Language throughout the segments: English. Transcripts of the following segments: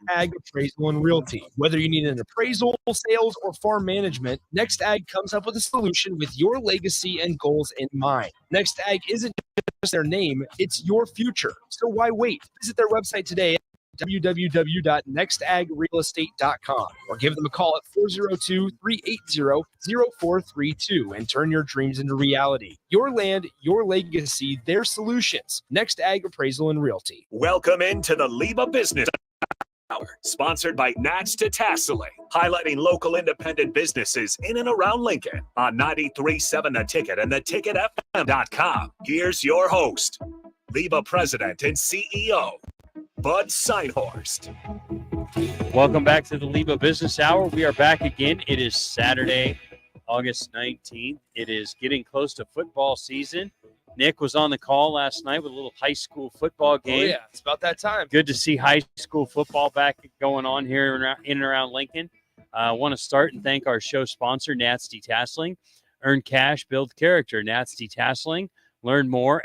Ag Appraisal and Realty. Whether you need an appraisal, sales, or farm management, Next Ag comes up with a solution with your legacy and goals in mind. Next Ag isn't just their name, it's your future. So why wait? Visit their website today at www.nextagrealestate.com or give them a call at 402-380-0432 and turn your dreams into reality. Your land, your legacy, their solutions. Next Ag Appraisal and Realty. Welcome into the LIBA Business Hour, sponsored by Nats to Tasseling, highlighting local independent businesses in and around Lincoln on 93.7 The Ticket and theticketfm.com. Here's your host, LIBA President and CEO, Bud Seinhorst. Welcome back to the LIBA Business Hour. We are back again. It is Saturday, August 19th. It is getting close to football season. Nick was on the call last night with a little high school football game. Oh, yeah, it's about that time. Good to see high school football back going on here in and around Lincoln. I want to start and thank our show sponsor, Nats Detasseling. Earn cash, build character. Nats Detasseling. Learn more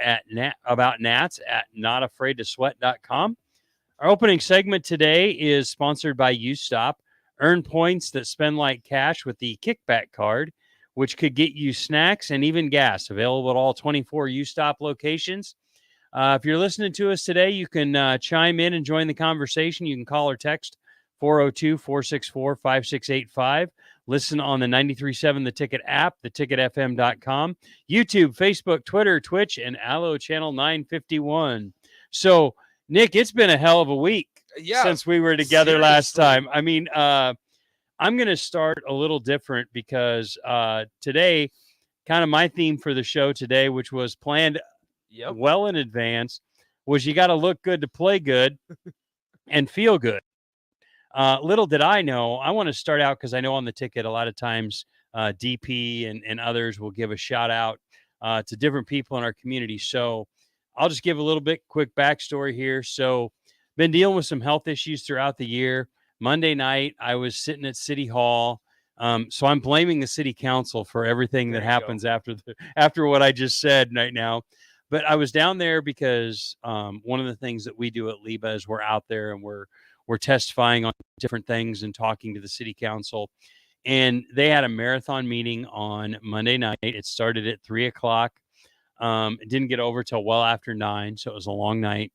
about Nats at notafraidtosweat.com. Our opening segment today is sponsored by UStop. Earn points that spend like cash with the kickback card, which could get you snacks and even gas. Available at all 24 UStop locations. If you're listening to us today, you can chime in and join the conversation. You can call or text 402-464-5685. Listen on the 93.7 The Ticket app, theticketfm.com, YouTube, Facebook, Twitter, Twitch, and Allo Channel 951. So, Nick, it's been a hell of a week since we were together last time. I mean, I'm going to start a little different because today, kind of my theme for the show today, which was planned well in advance, was you got to look good to play good and feel good. Little did I know, I want to start out because I know on the ticket a lot of times DP and others will give a shout out to different people in our community. So I'll just give a little bit quick backstory here. So been dealing with some health issues throughout the year. Monday night, I was sitting at City Hall. So I'm blaming the city council for everything that happens after what I just said right now. But I was down there because one of the things that we do at LIBA is we're out there and we're testifying on different things and talking to the city council. And they had a marathon meeting on Monday night. It started at 3:00. It didn't get over till well after 9, so it was a long night.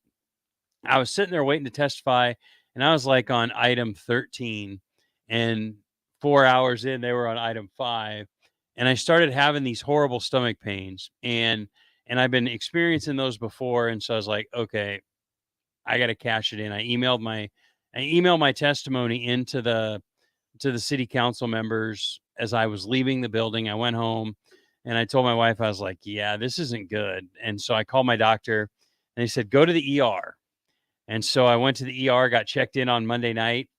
I was sitting there waiting to testify, and I was like on item 13, and 4 hours in, they were on item 5, and I started having these horrible stomach pains, and I've been experiencing those before, and so I was like, okay, I got to cash it in. I emailed my testimony into the city council members as I was leaving the building. I went home. And I told my wife, I was like, yeah, this isn't good. And so I called my doctor and they said, go to the ER. And so I went to the ER, got checked in on Monday night.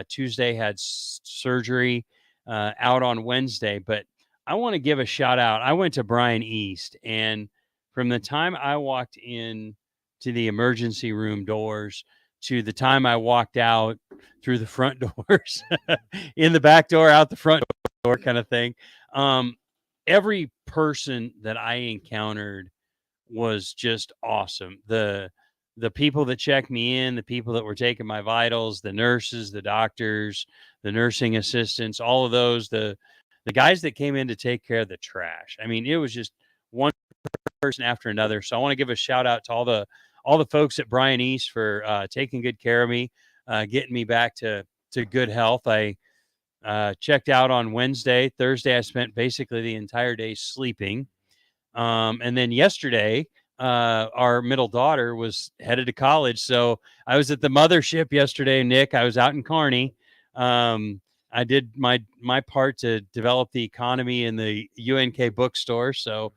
Tuesday had surgery out on Wednesday. But I want to give a shout out. I went to Brian East. And from the time I walked in to the emergency room doors to the time I walked out through the front doors, in the back door, out the front door kind of thing, every person that I encountered was just awesome. The people that checked me in, the people that were taking my vitals, the nurses, the doctors, the nursing assistants, all of those, the guys that came in to take care of the trash. I mean, it was just one person after another. So I want to give a shout out to all the folks at Brian East for taking good care of me, getting me back to good health. I checked out on Wednesday. Thursday, I spent basically the entire day sleeping. And then yesterday, our middle daughter was headed to college. So I was at the mothership yesterday, Nick. I was out in Kearney. I did my part to develop the economy in the UNK bookstore. So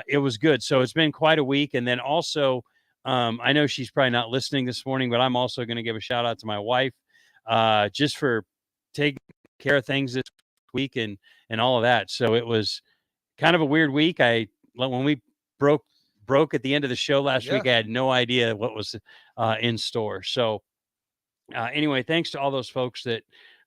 it was good. So it's been quite a week. And then also, I know she's probably not listening this morning, but I'm also going to give a shout out to my wife just for taking care of things this week and all of that. So it was kind of a weird week. When we broke at the end of the show last week, I had no idea what was in store. So anyway, thanks to all those folks that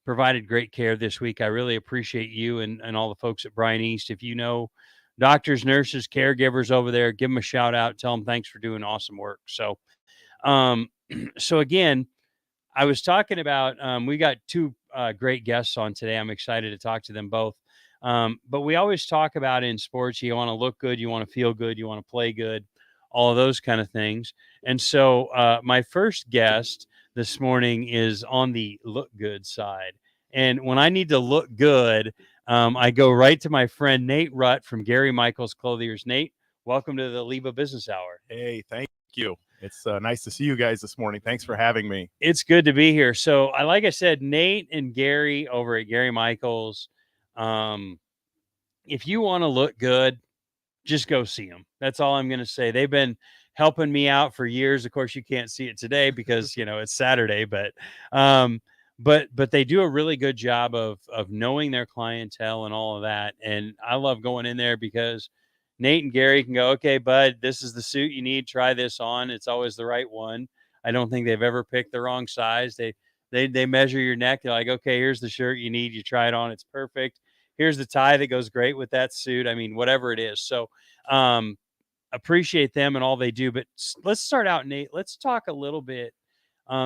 provided great care this week. I really appreciate you and all the folks at Brian East. If you know doctors, nurses, caregivers over there, give them a shout out. Tell them thanks for doing awesome work. So, so again, I was talking about, we got two great guests on today. I'm excited to talk to them both. But we always talk about in sports, you want to look good, you want to feel good, you want to play good, all of those kind of things. And so my first guest this morning is on the look good side. And when I need to look good, I go right to my friend Nate Rutt from Gary Michaels Clothiers. Nate, welcome to the LIBA Business Hour. Hey, thank you. It's nice to see you guys this morning. Thanks for having me. It's good to be here. So, like I said, Nate and Gary over at Gary Michaels, if you want to look good, just go see them. That's all I'm going to say. They've been helping me out for years. Of course, you can't see it today because it's Saturday, but they do a really good job of knowing their clientele and all of that. And I love going in there because Nate and Gary can go, okay, bud, this is the suit you need. Try this on. It's always the right one. I don't think they've ever picked the wrong size. They measure your neck. They're like, okay, here's the shirt you need. You try it on. It's perfect. Here's the tie that goes great with that suit. I mean, whatever it is. So appreciate them and all they do. But let's start out, Nate. Let's talk a little bit.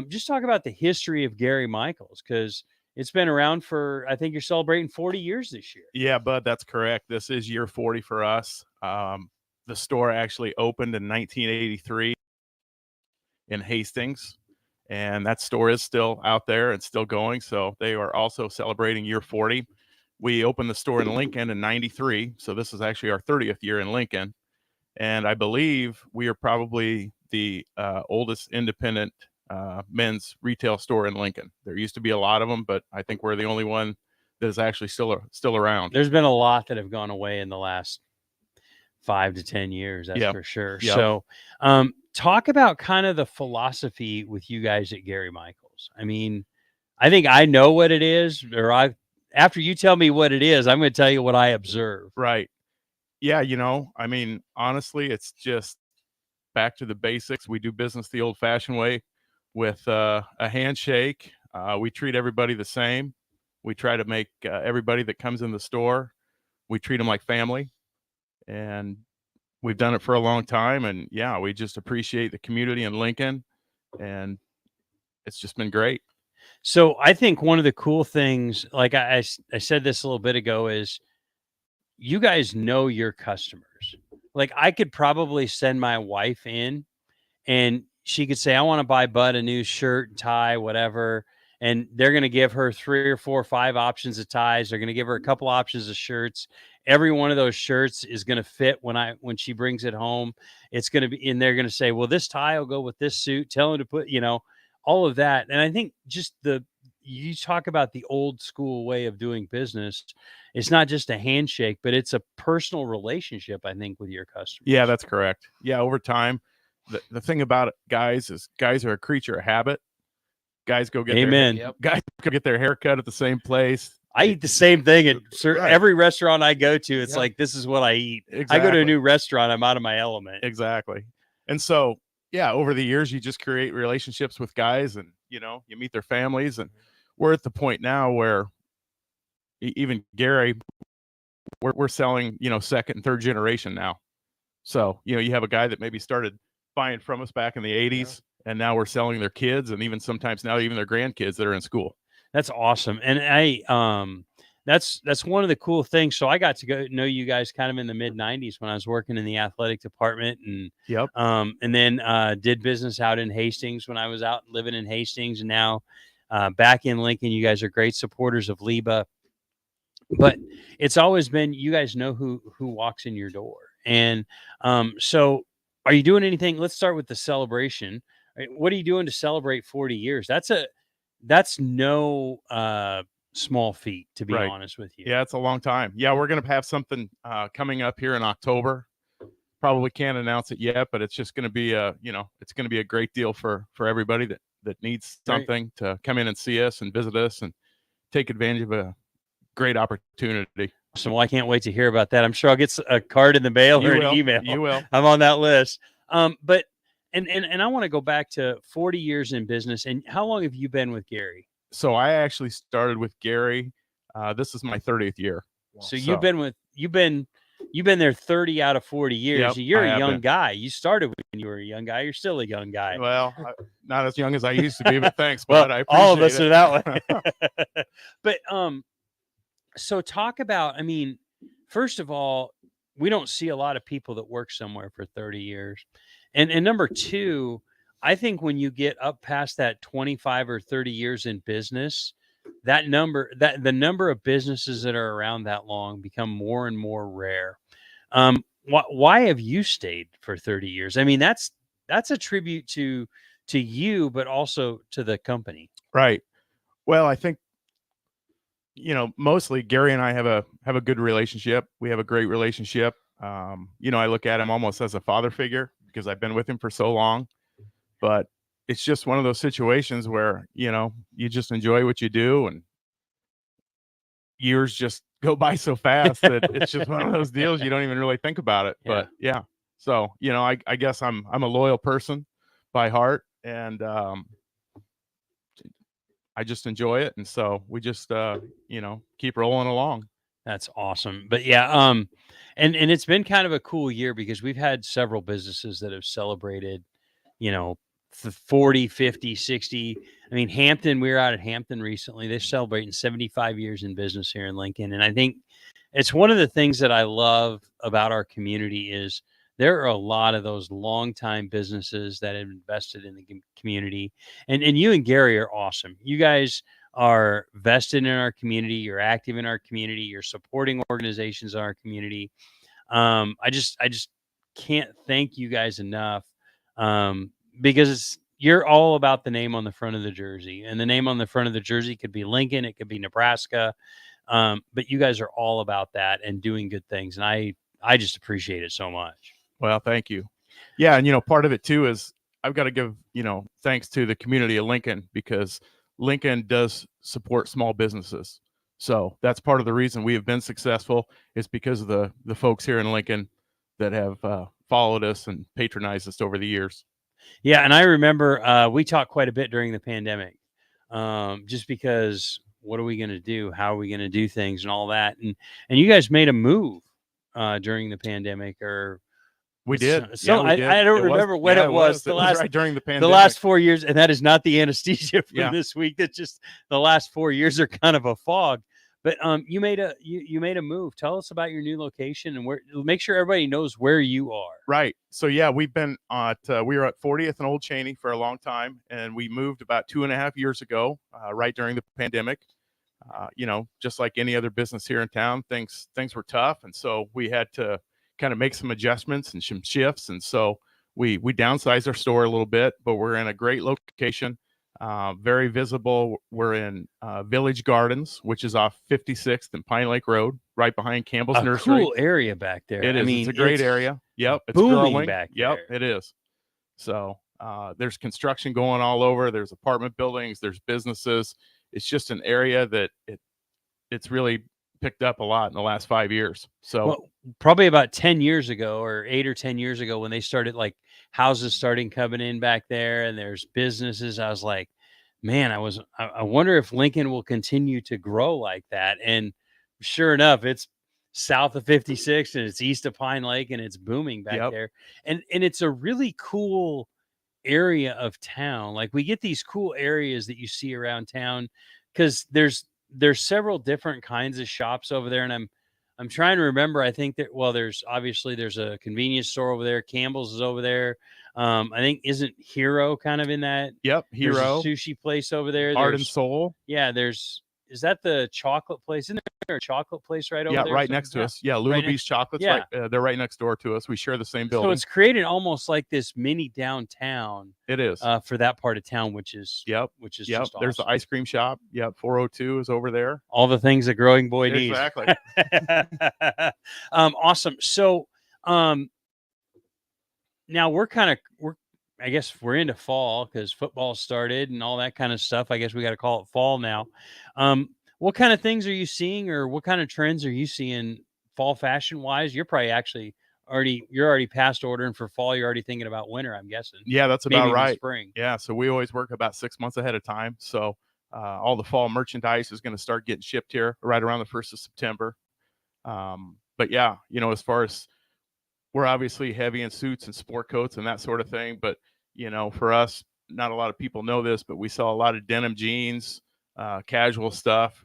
Just talk about the history of Gary Michaels, because it's been around for, I think you're celebrating 40 years this year. Yeah, bud, that's correct. This is year 40 for us. The store actually opened in 1983 in Hastings, and that store is still out there and still going. So they are also celebrating year 40. We opened the store in Lincoln in 93. So this is actually our 30th year in Lincoln. And I believe we are probably the oldest independent men's retail store in Lincoln. There used to be a lot of them, but I think we're the only one that is actually still around. There's been a lot that have gone away in the last 5 to 10 years. That's for sure. Yep. So talk about kind of the philosophy with you guys at Gary Michaels. I mean, I think I know what it is, or after you tell me what it is, I'm going to tell you what I observe. Right. Yeah. I mean, honestly, it's just back to the basics. We do business the old fashioned way with a handshake. We treat everybody the same. We try to make everybody that comes in the store, we treat them like family. And we've done it for a long time. And yeah, we just appreciate the community in Lincoln. And it's just been great. So I think one of the cool things, like I said this a little bit ago, is you guys know your customers. Like I could probably send my wife in and she could say, I want to buy Bud a new shirt, tie, whatever. And they're going to give her 3 or 4 or 5 options of ties. They're going to give her a couple options of shirts. Every one of those shirts is going to fit when she brings it home. It's going to be, and they're going to say, well, this tie will go with this suit. Tell them to put, all of that. And I think just you talk about the old school way of doing business. It's not just a handshake, but it's a personal relationship, I think, with your customers. Yeah, that's correct. Yeah. Over time, the thing about it, guys, is guys are a creature of habit. Guys go get guys go get their hair cut at the same place. I eat the same thing at every restaurant I go to. It's like, this is what I eat. Exactly. I go to a new restaurant, I'm out of my element. Exactly. And so, yeah, over the years, you just create relationships with guys and, you meet their families. And we're at the point now where even Gary, we're selling, second and third generation now. So, you have a guy that maybe started buying from us back in the 80s, and now we're selling their kids, and even sometimes now even their grandkids that are in school. That's awesome. And that's one of the cool things. So I got to know you guys kind of in the mid 90s when I was working in the athletic department, and and then did business out in Hastings when I was out living in Hastings, and now back in Lincoln. You guys are great supporters of LIBA, but it's always been, you guys know who walks in your door. And so are you doing anything? Let's start with the celebration. What are you doing to celebrate 40 years? That's no small feat, to be honest with you. Yeah, it's a long time. Yeah, we're going to have something coming up here in October. Probably can't announce it yet, but it's just going to be it's going to be a great deal for everybody that needs something to come in and see us and visit us and take advantage of a great opportunity. So, well, I can't wait to hear about that. I'm sure I'll get a card in the mail or an email. You will. I'm on that list. But I want to go back to 40 years in business. And how long have you been with Gary? So I actually started with Gary. This is my 30th year. Wow. So you've been you've been there 30 out of 40 years. Yep, You're I a have young been. guy. You started when you were a young guy. You're still a young guy. Well, not as young as I used to be, but thanks, Well, bud. I appreciate all of us it. are that way. But so talk about, I mean, first of all, we don't see a lot of people that work somewhere for 30 years. And number two, I think when you get up past that 25 or 30 years in business, that the number of businesses that are around that long become more and more rare. Why have you stayed for 30 years? I mean, that's a tribute to you, but also to the company. Right. Well, I think, mostly Gary and I have a good relationship. We have a great relationship. I look at him almost as a father figure because I've been with him for so long. But it's just one of those situations where, you just enjoy what you do, and years just go by so fast that it's just one of those deals you don't even really think about it. But yeah. So, I guess I'm a loyal person by heart, and I just enjoy it. And so we just keep rolling along. That's awesome. But yeah, and it's been kind of a cool year because we've had several businesses that have celebrated, 40, 50, 60. I mean, Hampton, we were out at Hampton recently. They're celebrating 75 years in business here in Lincoln. And I think it's one of the things that I love about our community is there are a lot of those longtime businesses that have invested in the community. And you and Gary are awesome. You guys are vested in our community. You're active in our community. You're supporting organizations in our community. I just can't thank you guys enough, because you're all about the name on the front of the jersey, and the name on the front of the jersey could be Lincoln, it could be Nebraska, but you guys are all about that and doing good things, and I just appreciate it so much. Well, thank you. Yeah, and part of it too is I've got to give thanks to the community of Lincoln, because Lincoln does support small businesses. So that's part of the reason we have been successful, is because of the folks here in Lincoln that have followed us and patronized us over the years. Yeah, and I remember we talked quite a bit during the pandemic, just because what are we going to do? How are we going to do things and all that? And you guys made a move during the pandemic, or we did. So yeah, we did. I don't remember when it was. It was right during the pandemic. The last 4 years, and that is not the anesthesia from Yeah. this week. That's just the last 4 years are kind of a fog. But you made a move. Tell us about your new location and make sure everybody knows where you are. Right. So yeah, we've been we were at 40th and Old Cheney for a long time, and we moved about 2.5 years ago, right during the pandemic. Just like any other business here in town, things were tough, and so we had to kind of make some adjustments and some shifts, and so we downsized our store a little bit, but we're in a great location. Very visible. We're in Village Gardens, which is off 56th and Pine Lake Road, right behind Campbell's Nursery. Cool area back there. It is. It's a great area. Yep. It's booming growing. back Yep, there. it is. So there's construction going all over. There's apartment buildings. There's businesses. It's just an area that it's really picked up a lot in the last 5 years. So probably about 10 years ago, or 8 or 10 years ago, when they started, like, houses starting coming in back there, and there's businesses, I was like, man, I wonder if Lincoln will continue to grow like that. And sure enough, it's south of 56 and it's east of Pine Lake, and it's booming back there. And it's a really cool area of town. Like, we get these cool areas that you see around town because there's several different kinds of shops over there. And I'm trying to remember. I think that, there's a convenience store over there. Campbell's is over there. I think, isn't Hero kind of in that? Yep. There's Hero. a sushi place over there. Heart and Soul. Yeah. Is that the chocolate place? Isn't there a chocolate place right over there? Yeah, right next to us. Yeah, Lullaby's Chocolates. Yeah. Right, they're right next door to us. We share the same building. So it's created almost like this mini downtown. It is. For that part of town, which is just awesome. There's the ice cream shop. Yep, 402 is over there. All the things a growing boy needs. Exactly. Awesome. So now I guess we're into fall because football started and all that kind of stuff. I guess we got to call it fall now. What kind of things are you seeing, or what kind of trends are you seeing fall fashion wise? You're probably already past ordering for fall. You're already thinking about winter, I'm guessing. Yeah, that's Maybe about even right. spring. Yeah, so we always work about 6 months ahead of time. So all the fall merchandise is going to start getting shipped here right around the 1st of September. But but yeah, as far as we're obviously heavy in suits and sport coats and that sort of thing, but for us, not a lot of people know this, but we sell a lot of denim jeans, casual stuff.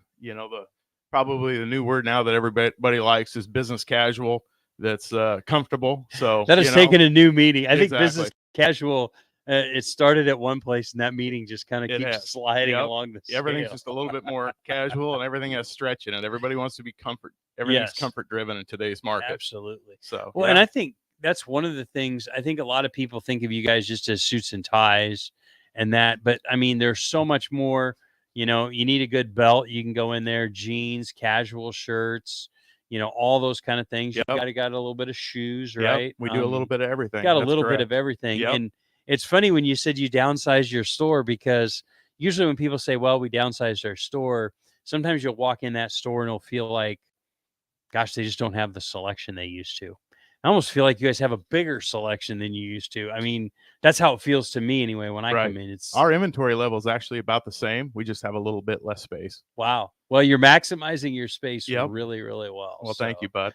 Probably the new word now that everybody likes is business casual. That's comfortable. So that has taken a new meaning. I think Exactly. business casual. It started at one place, and that meeting just kind of keeps sliding along the scale. Everything's just a little bit more casual, and everything has stretch in it. Everybody wants to be comfort. Everything's comfort driven in today's market. Absolutely. So and I think that's one of the things. I think a lot of people think of you guys just as suits and ties and that, but I mean, there's so much more. You need a good belt. You can go in there, jeans, casual shirts, all those kind of things. You've got a little bit of shoes, right? We do a little bit of everything. Got a little bit of everything. And it's funny when you said you downsized your store, because usually when people say, well, we downsized our store, sometimes you'll walk in that store and it'll feel like, gosh, they just don't have the selection they used to. I almost feel like you guys have a bigger selection than you used to. I mean, that's how it feels to me anyway when I come in. It's our inventory level is actually about the same. We just have a little bit less space. Wow. Well, you're maximizing your space really, really well. Well, thank you, bud.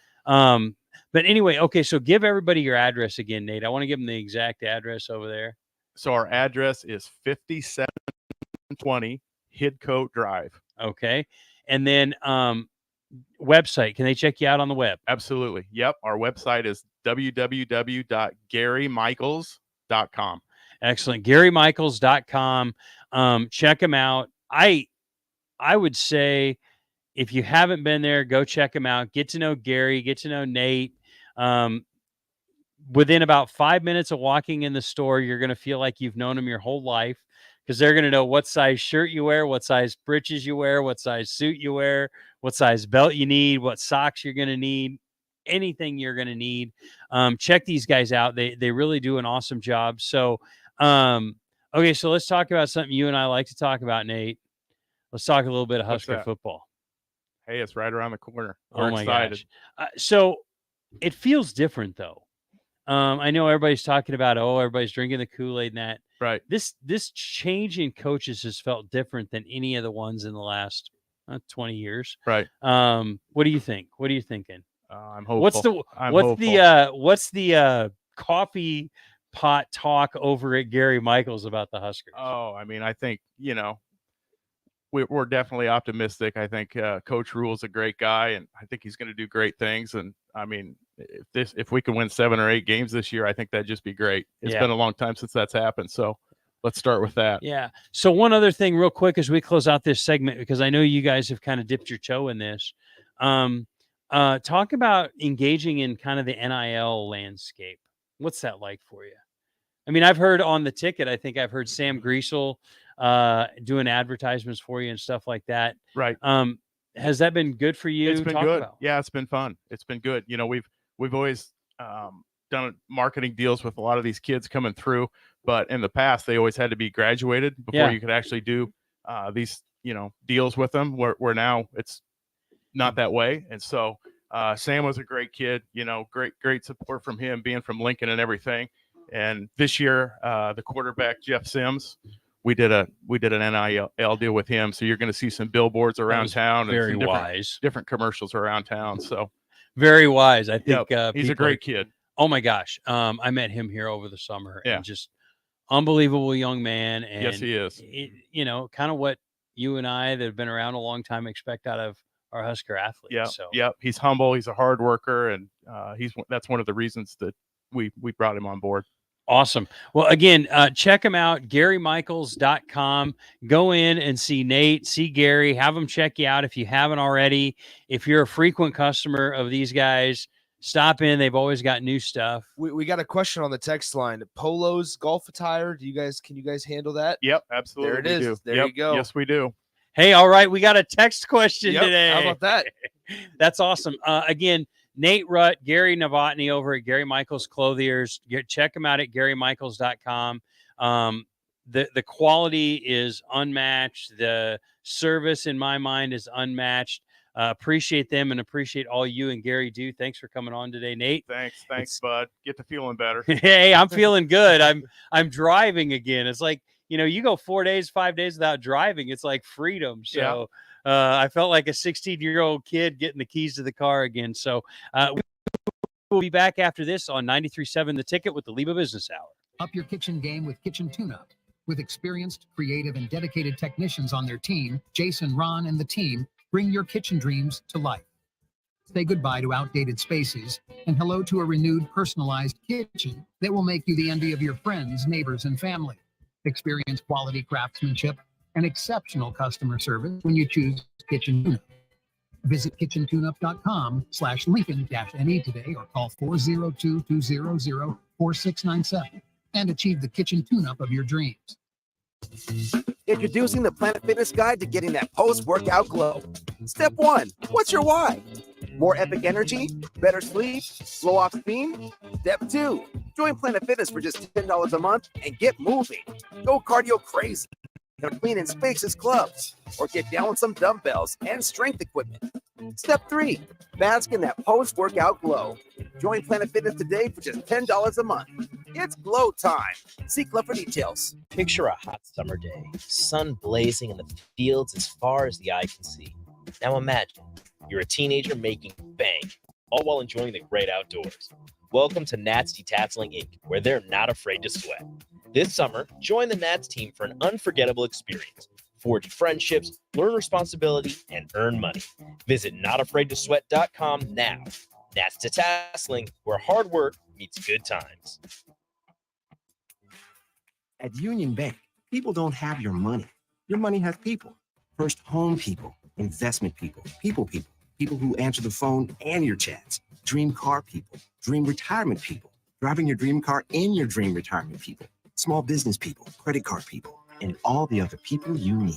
But anyway, okay, so give everybody your address again, Nate. I want to give them the exact address over there. So our address is 5720 Hidcote Drive. Okay. And then website, can they check you out on the web? Absolutely. Yep. Our website is www.garymichaels.com. Excellent. GaryMichaels.com. Check them out. I would say if you haven't been there, go check them out. Get to know Gary, get to know Nate. Within about 5 minutes of walking in the store, you're going to feel like you've known them your whole life, because they're going to know what size shirt you wear, what size breeches you wear, what size suit you wear, what size belt you need, what socks you're going to need, anything you're going to need. Check these guys out. They really do an awesome job. So, okay, so let's talk about something you and I like to talk about, Nate. Let's talk a little bit of Husker football. Hey, it's right around the corner. We're excited. So it feels different, though. I know everybody's talking about, everybody's drinking the Kool-Aid and that. Right. This change in coaches has felt different than any of the ones in the last 20 years. Right. What do you think? What are you thinking? I'm hopeful. What's the coffee pot talk over at Gary Michaels about the Huskers? Oh, I mean, I think, we're definitely optimistic. I think Coach Rule's a great guy, and I think he's going to do great things. And I mean, if we can win 7 or 8 games this year, I think that'd just be great. It's been a long time since that's happened. So let's start with that. Yeah. So one other thing real quick as we close out this segment, because I know you guys have kind of dipped your toe in this. Talk about engaging in kind of the NIL landscape. What's that like for you? I mean, I've heard on the ticket, I think I've heard Sam Griesel doing advertisements for you and stuff like that. Right. Has that been good for you? It's been good. Yeah, it's been fun. It's been good. We've always done marketing deals with a lot of these kids coming through, but in the past they always had to be graduated before you could actually do these deals with them. Where now it's not that way. And so Sam was a great kid. Great support from him, being from Lincoln and everything. And this year, the quarterback Jeff Sims, we did an NIL deal with him. So you're going to see some billboards around town. Very and wise. Different commercials around town. So very wise. I think he's a great kid. Oh my gosh. I met him here over the summer and just unbelievable young man. And yes, he is. Kind of what you and I that have been around a long time expect out of our Husker athletes. Yeah. So He's humble. He's a hard worker. And that's one of the reasons that we brought him on board. Awesome. Well, again, check him out, GaryMichaels.com. Go in and see Nate, see Gary, have them check you out if you haven't already. If you're a frequent customer of these guys, stop in. They've always got new stuff. We got a question on the text line. Polos, golf attire. Can you guys handle that? Yep, absolutely. There it is. There you go. Yes, we do. Hey, all right. We got a text question today. How about that? That's awesome. Again, Nate Rutt, Gary Novotny over at Gary Michaels Clothiers. Check them out at GaryMichaels.com. The quality is unmatched. The service, in my mind, is unmatched. Appreciate them and appreciate all you and Gary do. Thanks for coming on today, Nate. Thanks, bud. Get to feeling better. Hey, I'm feeling good. I'm driving again. It's like you go 4 days, 5 days without driving. It's like freedom. So I felt like a 16-year-old kid getting the keys to the car again. So we'll be back after this on 93.7 The Ticket with the LIBA Business Hour. Up your kitchen game with Kitchen Tune-Up. With experienced, creative, and dedicated technicians on their team, Jason, Ron, and the team bring your kitchen dreams to life. Say goodbye to outdated spaces and hello to a renewed, personalized kitchen that will make you the envy of your friends, neighbors, and family. Experience quality craftsmanship and exceptional customer service when you choose Kitchen Tune-Up. Visit kitchentune-up.com/Lincoln-NE today or call 402-200-4697 and achieve the kitchen tune-up of your dreams. Introducing the Planet Fitness Guide to getting that post-workout glow. Step 1, what's your why? More epic energy? Better sleep? Blow off steam? Step 2, join Planet Fitness for just $10 a month and get moving. Go cardio crazy in our clean and spacious clubs, or get down with some dumbbells and strength equipment. Step 3, bask in that post-workout glow. Join Planet Fitness today for just $10 a month. It's glow time. See Club for details. Picture a hot summer day, sun blazing in the fields as far as the eye can see. Now imagine you're a teenager making bank, all while enjoying the great outdoors. Welcome to Nats Detasseling Inc., where they're not afraid to sweat. This summer, join the Nats team for an unforgettable experience. Forge friendships, learn responsibility, and earn money. Visit notafraidtosweat.com now. Nats Detasseling, where hard work meets good times. At Union Bank, people don't have your money. Your money has people. First home people, investment people, people who answer the phone and your chats, dream car people, dream retirement people, driving your dream car in your dream retirement people, small business people, credit card people, and all the other people you need.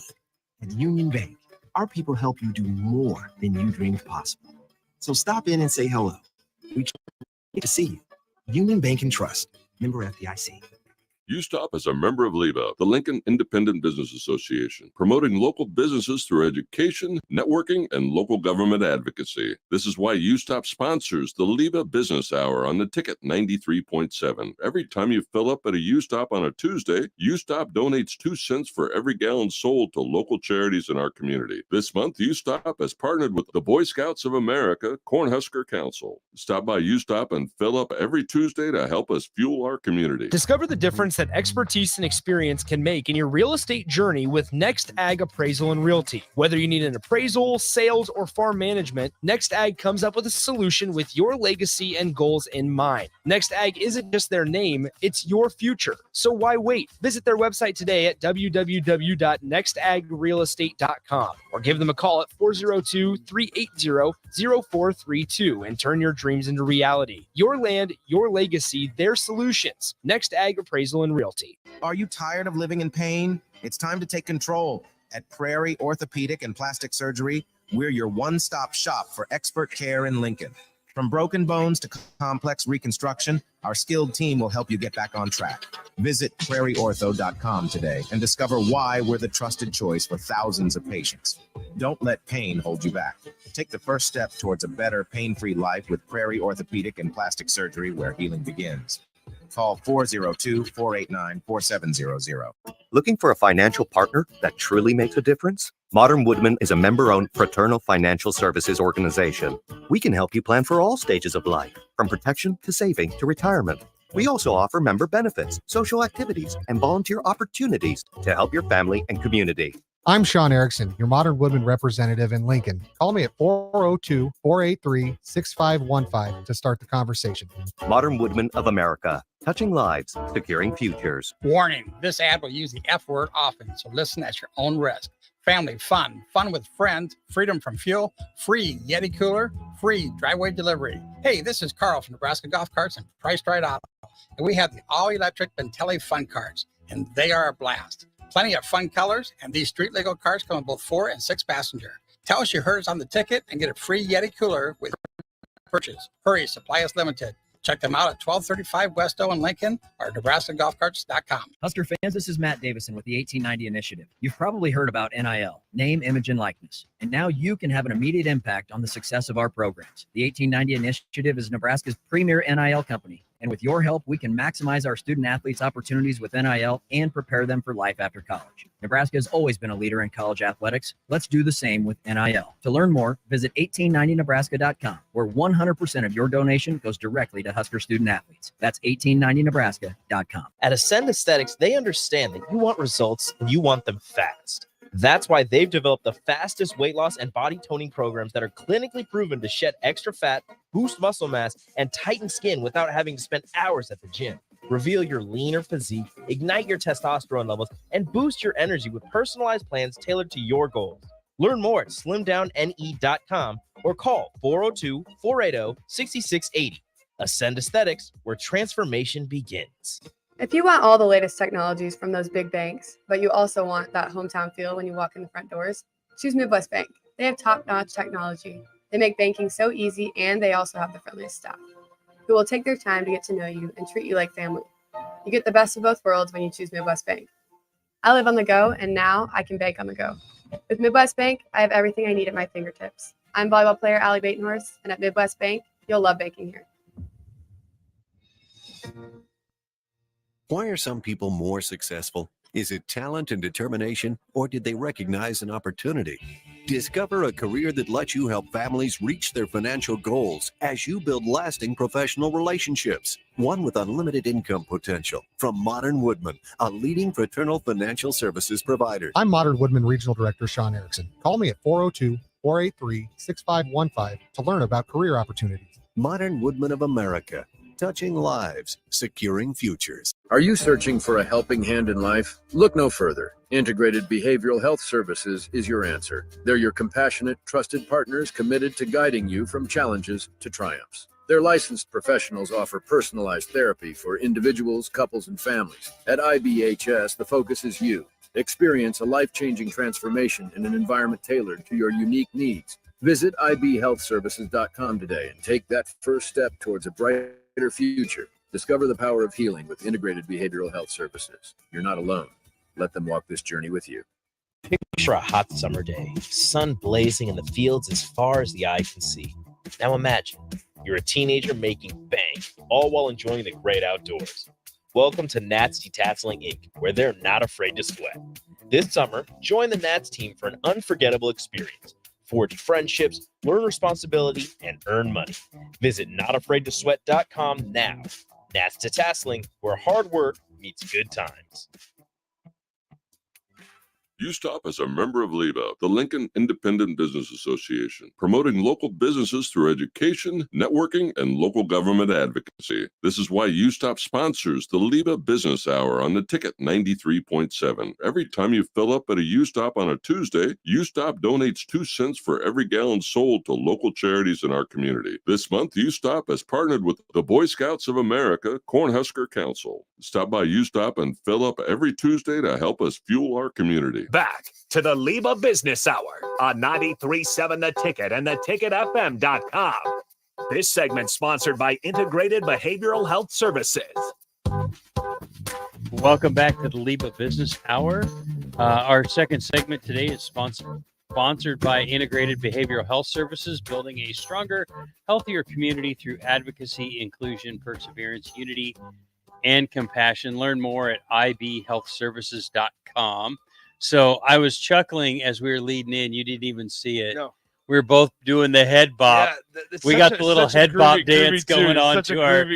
At Union Bank, our people help you do more than you dreamed possible. So stop in and say hello. We can't wait to see you. Union Bank and Trust, member FDIC. USTOP is a member of LIBA, the Lincoln Independent Business Association, promoting local businesses through education, networking, and local government advocacy. This is why USTOP sponsors the LIBA Business Hour on the Ticket 93.7. Every time you fill up at a USTOP on a Tuesday, USTOP donates 2 cents for every gallon sold to local charities in our community. This month, USTOP has partnered with the Boy Scouts of America Cornhusker Council. Stop by USTOP and fill up every Tuesday to help us fuel our community. Discover the difference that expertise and experience can make in your real estate journey with Next Ag Appraisal and Realty. Whether you need an appraisal, sales, or farm management, Next Ag comes up with a solution with your legacy and goals in mind. Next Ag isn't just their name, it's your future. So why wait? Visit their website today at www.nextagrealestate.com or give them a call at 402-380-0432 and turn your dreams into reality. Your land, your legacy, their solutions. Next Ag Appraisal and Realty. Are you tired of living in pain? It's time to take control. At Prairie Orthopedic and Plastic Surgery, we're your one-stop shop for expert care in Lincoln. From broken bones to complex reconstruction, our skilled team will help you get back on track. Visit prairieortho.com today and discover why we're the trusted choice for thousands of patients. Don't let pain hold you back. Take the first step towards a better, pain-free life with Prairie Orthopedic and Plastic Surgery, where healing begins. Call 402-489-4700. Looking for a financial partner that truly makes a difference? Modern Woodman is a member-owned fraternal financial services organization. We can help you plan for all stages of life, from protection to saving to retirement. We also offer member benefits, social activities, and volunteer opportunities to help your family and community. I'm Sean Erickson, your Modern Woodman representative in Lincoln. Call me at 402-483-6515 to start the conversation. Modern Woodman of America, touching lives, securing futures. Warning, this ad will use the F word often, so listen at your own risk. Family fun, fun with friends, freedom from fuel, free Yeti cooler, free driveway delivery. Hey, this is Carl from Nebraska Golf Carts and Priced Right Auto, and we have the all-electric Bentelli Fun Carts, and they are a blast. Plenty of fun colors, and these street legal cars come in both 4 and 6 passenger. Tell us you heard us on the ticket and get a free Yeti cooler with purchase. Hurry, supply is limited. Check them out at 1235 West O in Lincoln or NebraskaGolfCarts.com. Husker fans, this is Matt Davison with the 1890 Initiative. You've probably heard about NIL, name, image, and likeness. And now you can have an immediate impact on the success of our programs. The 1890 Initiative is Nebraska's premier NIL company, And with your help, we can maximize our student athletes' opportunities with NIL and prepare them for life after college. Nebraska has always been a leader in college athletics. Let's do the same with NIL. To learn more, visit 1890nebraska.com, where 100% of your donation goes directly to Husker student athletes. That's 1890nebraska.com. At Ascend Aesthetics, they understand that you want results and you want them fast. That's why they've developed the fastest weight loss and body toning programs that are clinically proven to shed extra fat, boost muscle mass, and tighten skin without having to spend hours at the gym. Reveal your leaner physique, ignite your testosterone levels, and boost your energy with personalized plans tailored to your goals. Learn more at slimdowne.com or call 402-480-6680. Ascend Aesthetics, where transformation begins. If you want all the latest technologies from those big banks, but you also want that hometown feel when you walk in the front doors, choose Midwest Bank. They have top-notch technology. They make banking so easy, and they also have the friendliest staff who will take their time to get to know you and treat you like family. You get the best of both worlds when you choose Midwest Bank. I live on the go, and now I can bank on the go. With Midwest Bank, I have everything I need at my fingertips. I'm volleyball player Allie Batenhorst, and at Midwest Bank, you'll love banking here. Why are some people more successful? Is it talent and determination, or did they recognize an opportunity? Discover a career that lets you help families reach their financial goals as you build lasting professional relationships, one with unlimited income potential. From Modern Woodman, a leading fraternal financial services provider. I'm Modern Woodman Regional Director Sean Erickson. Call me at 402-483-6515 to learn about career opportunities. Modern Woodman of America, touching lives, securing futures. Are you searching for a helping hand in life? Look no further. Integrated Behavioral Health Services is your answer. They're your compassionate, trusted partners committed to guiding you from challenges to triumphs. Their licensed professionals offer personalized therapy for individuals, couples, and families. At IBHS, the focus is you. Experience a life-changing transformation in an environment tailored to your unique needs. Visit ibhealthservices.com today and take that first step towards a brighter future. Discover the power of healing with Integrated Behavioral Health Services. You're not alone. Let them walk this journey with you. Picture a hot summer day, sun blazing in the fields as far as the eye can see. Now imagine you're a teenager making bank, all while enjoying the great outdoors. Welcome to Nats Detasseling Inc., where they're not afraid to sweat. This summer, join the Nats team for an unforgettable experience. Forge friendships, learn responsibility, and earn money. Visit notafraidtosweat.com now. Nats Detasseling, where hard work meets good times. USTOP is a member of LIBA, the Lincoln Independent Business Association, promoting local businesses through education, networking, and local government advocacy. This is why USTOP sponsors the LIBA Business Hour on the ticket 93.7. Every time you fill up at a USTOP on a Tuesday, USTOP donates 2 cents for every gallon sold to local charities in our community. This month, USTOP has partnered with the Boy Scouts of America Cornhusker Council. Stop by USTOP and fill up every Tuesday to help us fuel our community. Back to the LIBA Business Hour on 93.7 The Ticket and theticketfm.com. This segment sponsored by Integrated Behavioral Health Services. Welcome back to the LIBA Business Hour. Our second segment today is sponsored by Integrated Behavioral Health Services, building a stronger, healthier community through advocacy, inclusion, perseverance, unity, and compassion. Learn more at ibhealthservices.com. So I was chuckling as we were leading in. You didn't even see it. No. We were both doing the head bop. Yeah, we got the little head bop dance going on to our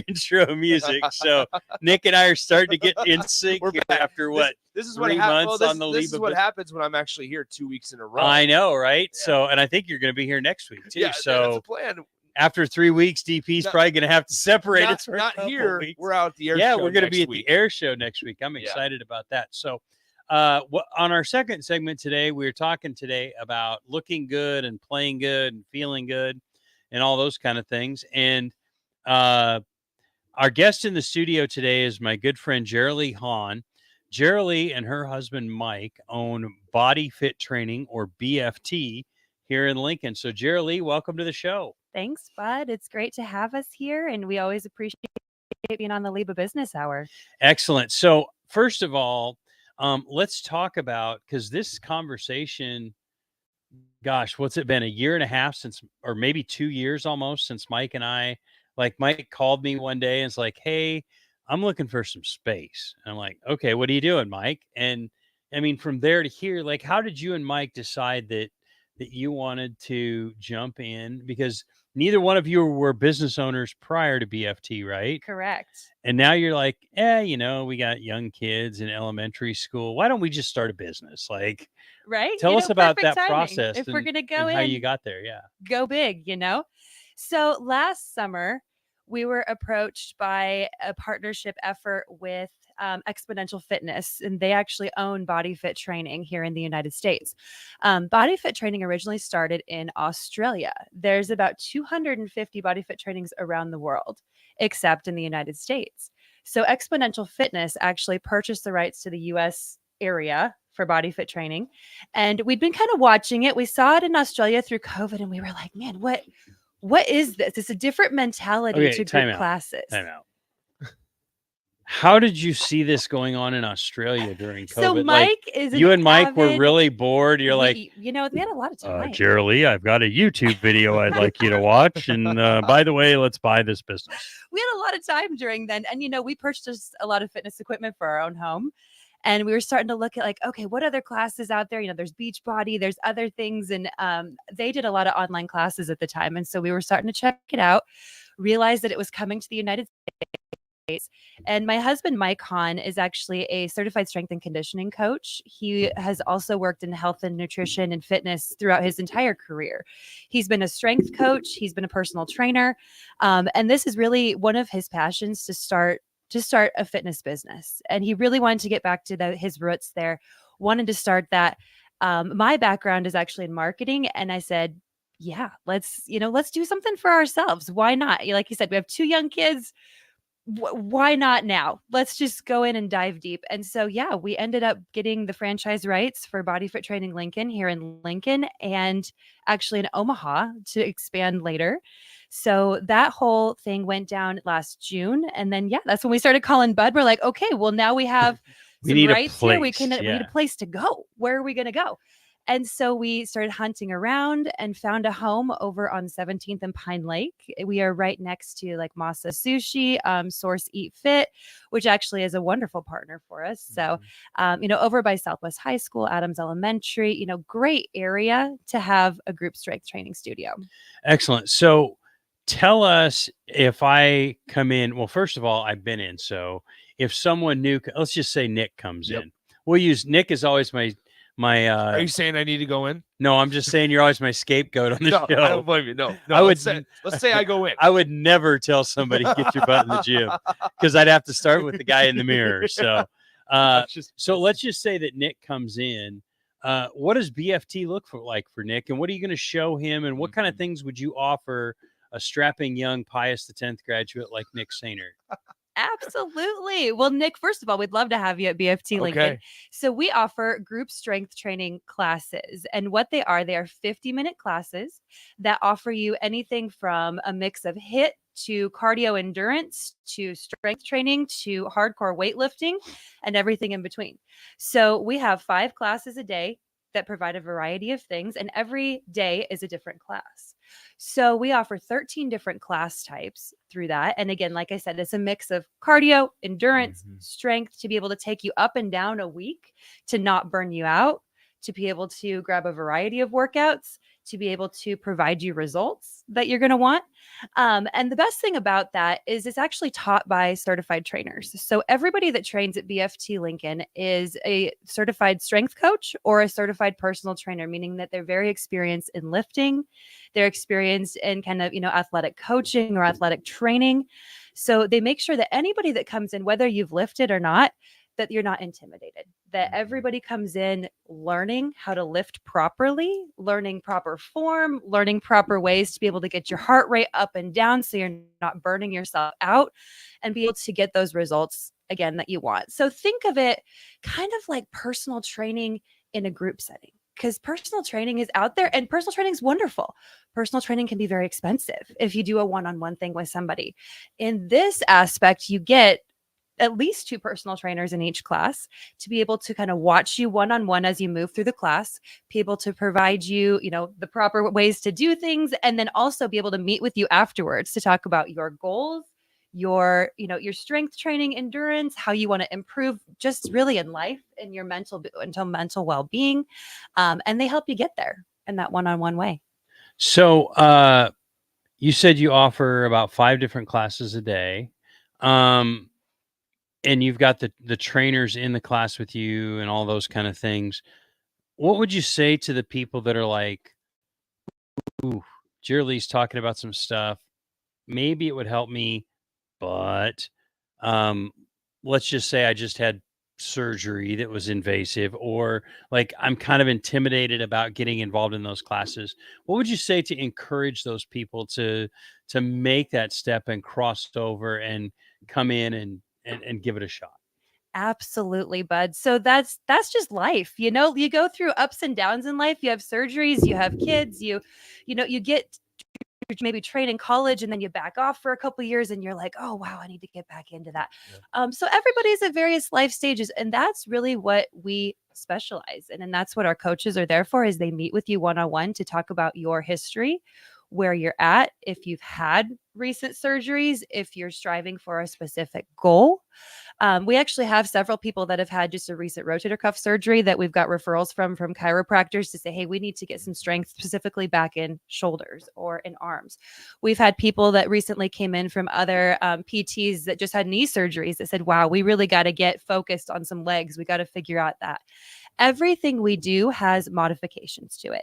intro music. So Nick and I are starting to get in sync after what? This is 3 months on the LIBA. This is what happens when I'm actually here 2 weeks in a row. I know, right? Yeah. So, and I think you're going to be here next week too. Yeah, so that's the plan. After 3 weeks, DP's probably going to have to separate us. Not here. Weeks. We're out at the air show. Yeah, we're going to be at the air show next week. I'm excited about that. So, on our second segment today, we're talking today about looking good and playing good and feeling good and all those kind of things. And our guest in the studio today is my good friend, Jerilee Hahn. Jerilee and her husband, Mike, own Body Fit Training, or BFT, here in Lincoln. So, Jerilee, welcome to the show. Thanks, Bud. It's great to have us here, and we always appreciate being on the LIBA Business Hour. Excellent. So, first of all, let's talk about, because this conversation, gosh, what's it been, a year and a half since, or maybe 2 years almost, since Mike and I Like Mike called me one day and it's like, hey, I'm looking for some space. And I'm like, okay, what are you doing, Mike? And I mean, from there to here, like, how did you and Mike decide that you wanted to jump in? Because neither one of you were business owners prior to BFT, right? Correct. And now you're like, we got young kids in elementary school. Why don't we just start a business? Like, Right? tell us about perfect that timing. process If we're and, going to go and how in, you got there. Yeah. go big, So last summer, we were approached by a partnership effort with Exponential Fitness, and they actually own Body Fit Training here in the United States. Body Fit Training originally started in Australia. There's about 250 Body Fit trainings around the world, except in the United States. So Exponential Fitness actually purchased the rights to the US area for Body Fit Training. And we'd been kind of watching it. We saw it in Australia through COVID, and we were like, man, what is this? It's a different mentality to group classes. Time out. How did you see this going on in Australia during COVID? So Mike is you and Mike were really bored. You're like, we had a lot of time. Jerry, I've got a YouTube video I'd like you to watch. And by the way, let's buy this business. We had a lot of time during then. And, we purchased a lot of fitness equipment for our own home. And we were starting to look at like, okay, what other classes out there? There's Beachbody, there's other things. And they did a lot of online classes at the time. And so we were starting to check it out, realized that it was coming to the United States. And my husband, Mike Hahn, is actually a certified strength and conditioning coach. He has also worked in health and nutrition and fitness throughout his entire career. He's been a strength coach. He's been a personal trainer. And this is really one of his passions to start a fitness business. And he really wanted to get back to his roots there, wanted to start that. My background is actually in marketing. And I said, yeah, let's do something for ourselves. Why not? Like you said, we have 2 young kids. Why not now? Let's just go in and dive deep. And so, yeah, we ended up getting the franchise rights for Body Fit Training Lincoln here in Lincoln and actually in Omaha to expand later. So that whole thing went down last June. And then, yeah, that's when we started calling Bud. We're like, okay, well, now we have We some need a rights here. We place, need yeah. a place to go. Where are we going to go? And so we started hunting around and found a home over on 17th and Pine Lake. We are right next to like Masa Sushi, Source Eat Fit, which actually is a wonderful partner for us. So, over by Southwest High School, Adams Elementary, great area to have a group strength training studio. Excellent. So tell us, if I come in, well, first of all, I've been in. So if someone new, let's just say Nick comes in, we'll use Nick is always my Are you saying I need to go in? No, I'm just saying you're always my scapegoat on the No, show. I don't blame you. No, I would let's say I go in. I would never tell somebody get your butt in the gym because I'd have to start with the guy in the mirror. So, let's just say that Nick comes in. What does BFT look like for Nick, and what are you going to show him, and what kind of things would you offer a strapping young Pius X graduate like Nick Sainer? Absolutely. Well, Nick, first of all, we'd love to have you at BFT Lincoln. Okay. So we offer group strength training classes. And what they are 50-minute classes that offer you anything from a mix of HIIT to cardio endurance to strength training to hardcore weightlifting and everything in between. So we have 5 classes a day that provide a variety of things, and every day is a different class. So we offer 13 different class types through that. And again, like I said, it's a mix of cardio, endurance, strength to be able to take you up and down a week, to not burn you out, to be able to grab a variety of workouts, to be able to provide you results that you're going to want. And the best thing about that is it's actually taught by certified trainers. So everybody that trains at BFT Lincoln is a certified strength coach or a certified personal trainer, meaning that they're very experienced in lifting. They're experienced in kind of, athletic coaching or athletic training. So they make sure that anybody that comes in, whether you've lifted or not, that you're not intimidated, that everybody comes in learning how to lift properly, learning proper form, learning proper ways to be able to get your heart rate up and down so you're not burning yourself out, and be able to get those results again that you want. So think of it kind of like personal training in a group setting, because personal training is out there and personal training is wonderful. Personal training can be very expensive if you do a one-on-one thing with somebody. In this aspect, you get at least 2 personal trainers in each class to be able to kind of watch you one-on-one as you move through the class, be able to provide you, the proper ways to do things, and then also be able to meet with you afterwards to talk about your goals, your strength training, endurance, how you want to improve just really in life and your mental well-being. And they help you get there in that one-on-one way. So you said you offer about 5 different classes a day. And you've got the trainers in the class with you and all those kind of things. What would you say to the people that are like, ooh, Jerry's talking about some stuff. Maybe it would help me, but let's just say I just had surgery that was invasive, or like I'm kind of intimidated about getting involved in those classes. What would you say to encourage those people to make that step and cross over and come in and give it a shot? Absolutely, bud. So that's just life. You go through ups and downs in life. You have surgeries, you have kids, you get maybe train in college, and then you back off for a couple of years and you're like, oh wow, I need to get back into that. So everybody's at various life stages, and that's really what we specialize in. And that's what our coaches are there for, is they meet with you one-on-one to talk about your history, where you're at, if you've had recent surgeries, if you're striving for a specific goal. We actually have several people that have had just a recent rotator cuff surgery that we've got referrals from chiropractors to say, hey, we need to get some strength specifically back in shoulders or in arms. We've had people that recently came in from other PTs that just had knee surgeries that said, wow, we really got to get focused on some legs. We got to figure out that. Everything we do has modifications to it.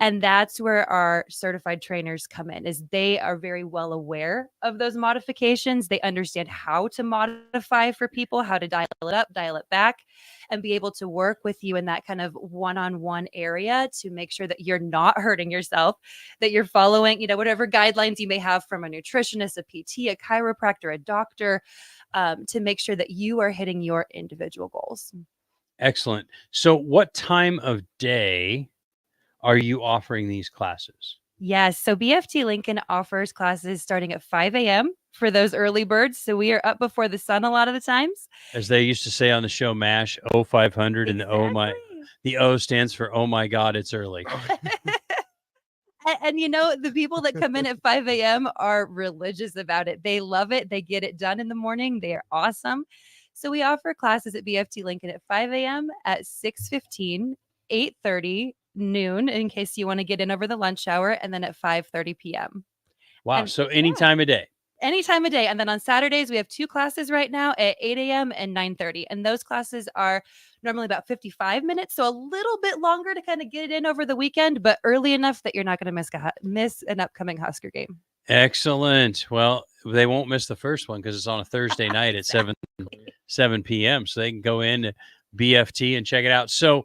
And that's where our certified trainers come in, is they are very well aware of those modifications. They understand how to modify for people, how to dial it up, dial it back, and be able to work with you in that kind of one-on-one area to make sure that you're not hurting yourself, that you're following, whatever guidelines you may have from a nutritionist, a PT, a chiropractor, a doctor, to make sure that you are hitting your individual goals. Excellent. So what time of day are you offering these classes? Yes. So BFT Lincoln offers classes starting at 5 a.m. for those early birds. So we are up before the sun a lot of the times. As they used to say on the show MASH, 0500, and the O stands for, oh my God, it's early. And the people that come in at 5 a.m. are religious about it. They love it. They get it done in the morning. They are awesome. So we offer classes at BFT Lincoln at 5 a.m., at 6:15, 8:30, noon, in case you want to get in over the lunch hour, and then at 5:30 p.m. Wow. And so any time of day. Any time of day. And then on Saturdays, we have 2 classes right now at 8 a.m. and 9:30. And those classes are normally about 55 minutes. So a little bit longer to kind of get it in over the weekend, but early enough that you're not going to miss an upcoming Husker game. Excellent. Well, they won't miss the first one because it's on a Thursday night at 7 p.m. So they can go in to BFT and check it out. So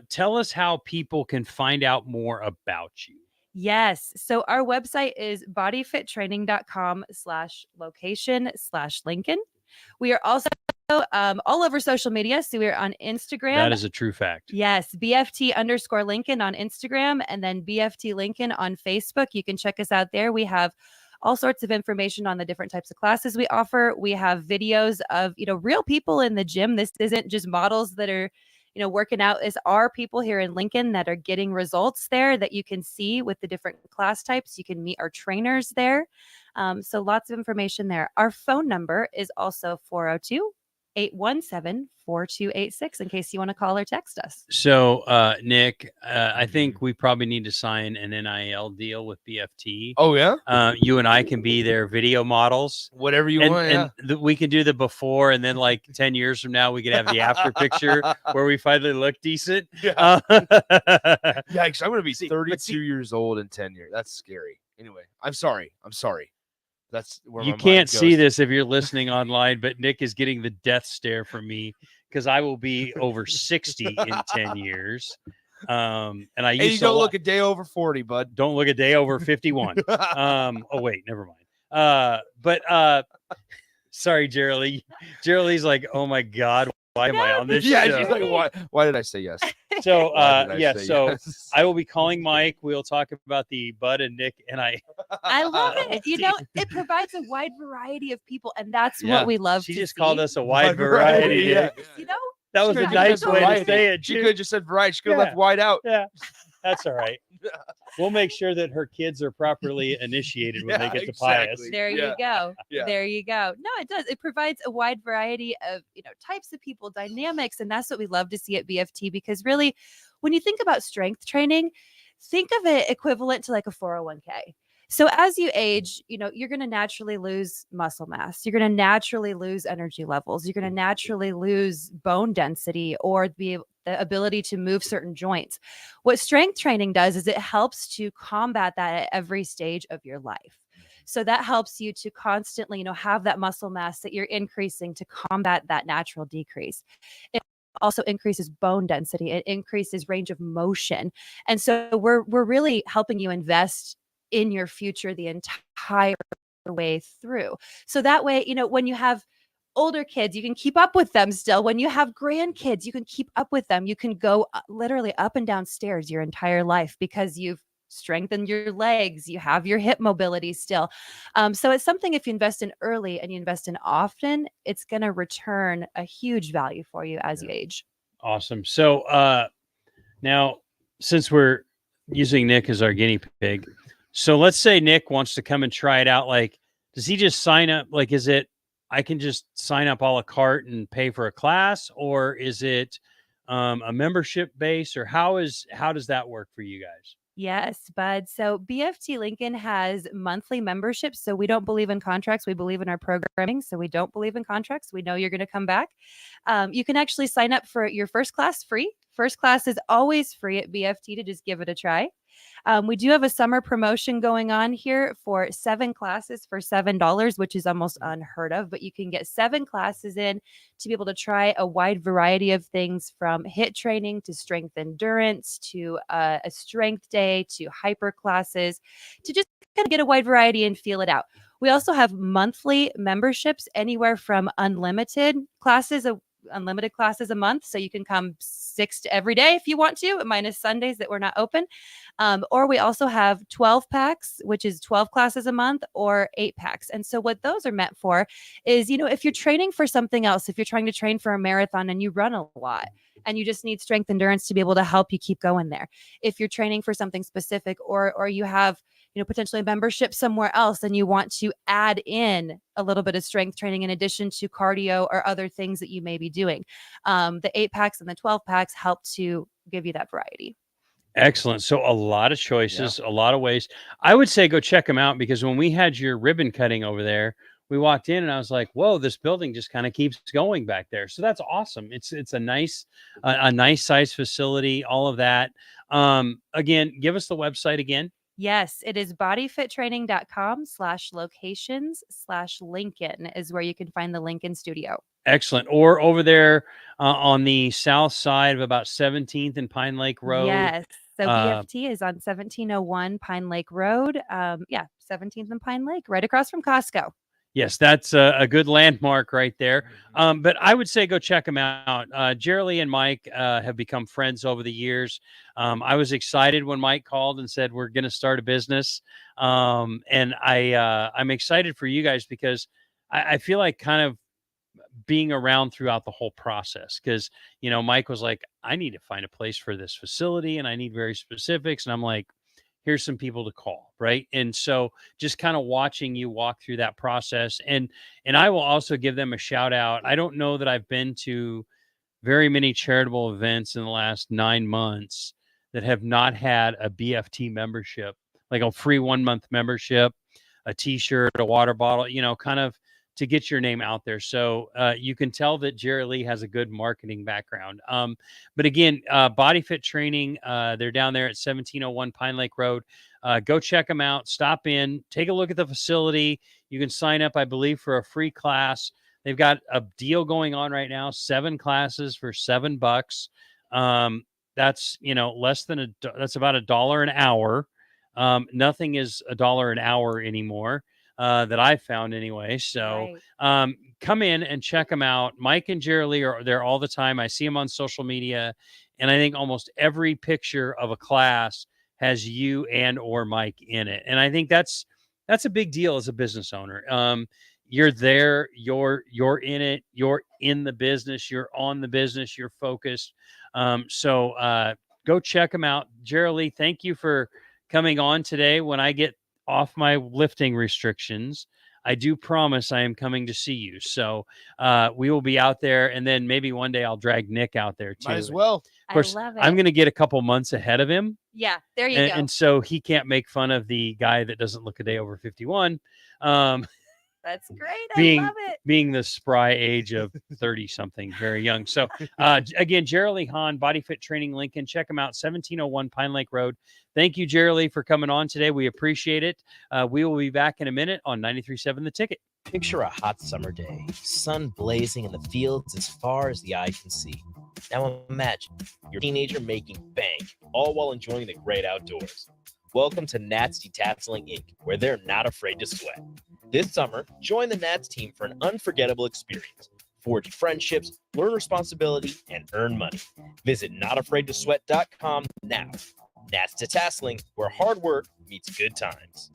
tell us how people can find out more about you. Yes. So our website is bodyfittraining.com/location/Lincoln. We are also all over social media. So we are on Instagram. That is a true fact. Yes. BFT_Lincoln on Instagram, and then BFT Lincoln on Facebook. You can check us out there. We have all sorts of information on the different types of classes we offer. We have videos of, real people in the gym. This isn't just models that are working out. Is our people here in Lincoln that are getting results there that you can see with the different class types. You can meet our trainers there. So lots of information there. Our phone number is also 402-817-4286 in case you want to call or text us. So, Nick, I think we probably need to sign an NIL deal with BFT. Oh, yeah? You and I can be their video models. Whatever you want, yeah. And we can do the before, and then like 10 years from now, we can have the after picture where we finally look decent. Yeah. Yikes, I'm going to be 32 years old in 10 years. That's scary. Anyway, I'm sorry. That's where you my can't mind see goes. this if you're listening online, but Nick is getting the death stare from me because I will be over 60 in 10 years. And I used you don't look a day over 40, bud. Don't look a day over 51. Oh wait, never mind. But sorry, Jerry. Jerry's like, oh my God, why am I on this Yeah, show? she's like, why did I say yes? So, Why did I yeah, say so yes? I will be calling Mike. We'll talk about the Bud and Nick and I love it. You know, it provides a wide variety of people, and that's Yeah, what we love she to just see. called us a wide variety. yeah. Nick. You know, That She was a could've nice just said way to variety. say it. She too. could have just said variety. She could have left wide out. Yeah, that's all right. We'll make sure that her kids are properly initiated when they get to Pius. There you go. Yeah. There you go. No, it does. It provides a wide variety of, types of people, dynamics, and that's what we love to see at BFT, because really, when you think about strength training, think of it equivalent to like a 401k. So as you age, you're going to naturally lose muscle mass. You're going to naturally lose energy levels. You're going to naturally lose bone density or the ability to move certain joints. What strength training does is it helps to combat that at every stage of your life. So that helps you to constantly, have that muscle mass that you're increasing to combat that natural decrease. It also increases bone density. It increases range of motion. And so we're really helping you invest in your future the entire way through. So that way, when you have older kids, you can keep up with them still. When you have grandkids, you can keep up with them. You can go literally up and down stairs your entire life because you've strengthened your legs. You have your hip mobility still. So it's something, if you invest in early and you invest in often, it's going to return a huge value for you as you age. Awesome. So now, since we're using Nick as our guinea pig, so let's say Nick wants to come and try it out. Like, does he just sign up? Like, is it, I can just sign up a la carte and pay for a class, or is it a membership base, or how does that work for you guys? Yes, bud. So BFT Lincoln has monthly memberships. So we don't believe in contracts. We believe in our programming. So we don't believe in contracts. We know you're going to come back. You can actually sign up for your first class free. First class is always free at BFT to just give it a try. We do have a summer promotion going on here for 7 classes for $7, which is almost unheard of, but you can get 7 classes in to be able to try a wide variety of things, from HIIT training to strength endurance to a strength day to hyper classes, to just kind of get a wide variety and feel it out. We also have monthly memberships, anywhere from unlimited classes a month. So you can come 6 to every day if you want to, minus Sundays that we're not open. Or we also have 12 packs, which is 12 classes a month, or 8 packs. And so what those are meant for is, if you're training for something else, if you're trying to train for a marathon and you run a lot and you just need strength endurance to be able to help you keep going there. If you're training for something specific, or you have, potentially a membership somewhere else and you want to add in a little bit of strength training in addition to cardio or other things that you may be doing. The 8 packs and the 12 packs help to give you that variety. Excellent. So a lot of choices, a lot of ways. I would say go check them out, because when we had your ribbon cutting over there, we walked in and I was like, whoa, this building just kind of keeps going back there. So that's awesome. It's a nice size facility, all of that. Again, give us the website again. Yes, it is bodyfittraining.com/locations/Lincoln is where you can find the Lincoln studio. Excellent. Or over there on the south side of about 17th and Pine Lake Road. Yes. So BFT is on 1701 Pine Lake Road. 17th and Pine Lake, right across from Costco. Yes, that's a good landmark right there. But I would say go check them out. Jerry and Mike have become friends over the years. I was excited when Mike called and said, we're going to start a business. And I'm excited for you guys, because I feel like kind of being around throughout the whole process, because, Mike was like, I need to find a place for this facility and I need very specifics. And I'm like, here's some people to call. Right. And so just kind of watching you walk through that process, and I will also give them a shout out. I don't know that I've been to very many charitable events in the last 9 months that have not had a BFT membership, like a free 1-month membership, a t-shirt, a water bottle, kind of to get your name out there. So you can tell that Jerry Lee has a good marketing background. But again, Body Fit Training, they're down there at 1701 Pine Lake Road. Go check them out. Stop in, take a look at the facility. You can sign up, I believe, for a free class. They've got a deal going on right now, 7 classes for $7. That's, less than that's about $1 an hour. Nothing is $1 an hour anymore. that I found anyway. So come in and check them out. Mike and Jerry are there all the time. I see them on social media, and I think almost every picture of a class has you and or Mike in it. And I think that's a big deal as a business owner. You're there, you're in it, you're in the business, you're on the business, you're focused. So go check them out. Jerry, thank you for coming on today. When I get off my lifting restrictions, I do promise I am coming to see you. So we will be out there, and then maybe one day I'll drag Nick out there too. Might as well. Of course, I love it. I'm going to get a couple months ahead of him. Yeah, there you go. And so he can't make fun of the guy that doesn't look a day over 51. That's great. I love it. Being the spry age of 30 something, very young. So again, Jerry Hahn, Body Fit Training Lincoln, check him out, 1701 Pine Lake Road. Thank you, Jerry, for coming on today. We appreciate it. We will be back in a minute on 93.7 The Ticket. Picture a hot summer day, sun blazing in the fields as far as the eye can see. Now imagine your teenager making bank, all while enjoying the great outdoors. Welcome to Nats Detasseling Inc., where they're not afraid to sweat. This summer, join the Nats team for an unforgettable experience. Forge friendships, learn responsibility, and earn money. Visit notafraidtosweat.com now. Nats Detasseling, where hard work meets good times.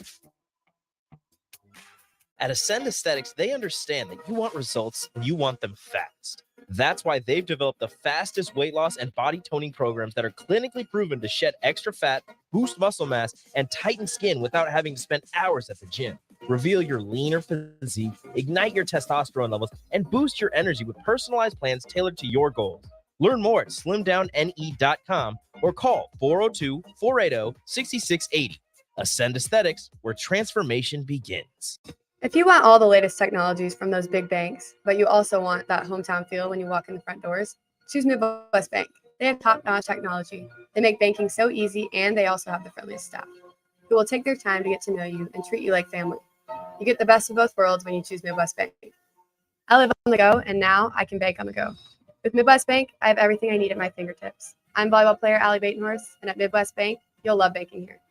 At Ascend Aesthetics, they understand that you want results and you want them fast. That's why they've developed the fastest weight loss and body toning programs that are clinically proven to shed extra fat, boost muscle mass, and tighten skin without having to spend hours at the gym. Reveal your leaner physique, ignite your testosterone levels, and boost your energy with personalized plans tailored to your goals. Learn more at slimdowne.com or call 402-480-6680. Ascend Aesthetics, where transformation begins. If you want all the latest technologies from those big banks, but you also want that hometown feel when you walk in the front doors, choose Midwest Bank. They have top-notch technology. They make banking so easy, and they also have the friendliest staff who will take their time to get to know you and treat you like family. You get the best of both worlds when you choose Midwest Bank. I live on the go, and now I can bank on the go. With Midwest Bank, I have everything I need at my fingertips. I'm volleyball player Allie Batenhorst, and at Midwest Bank, you'll love banking here.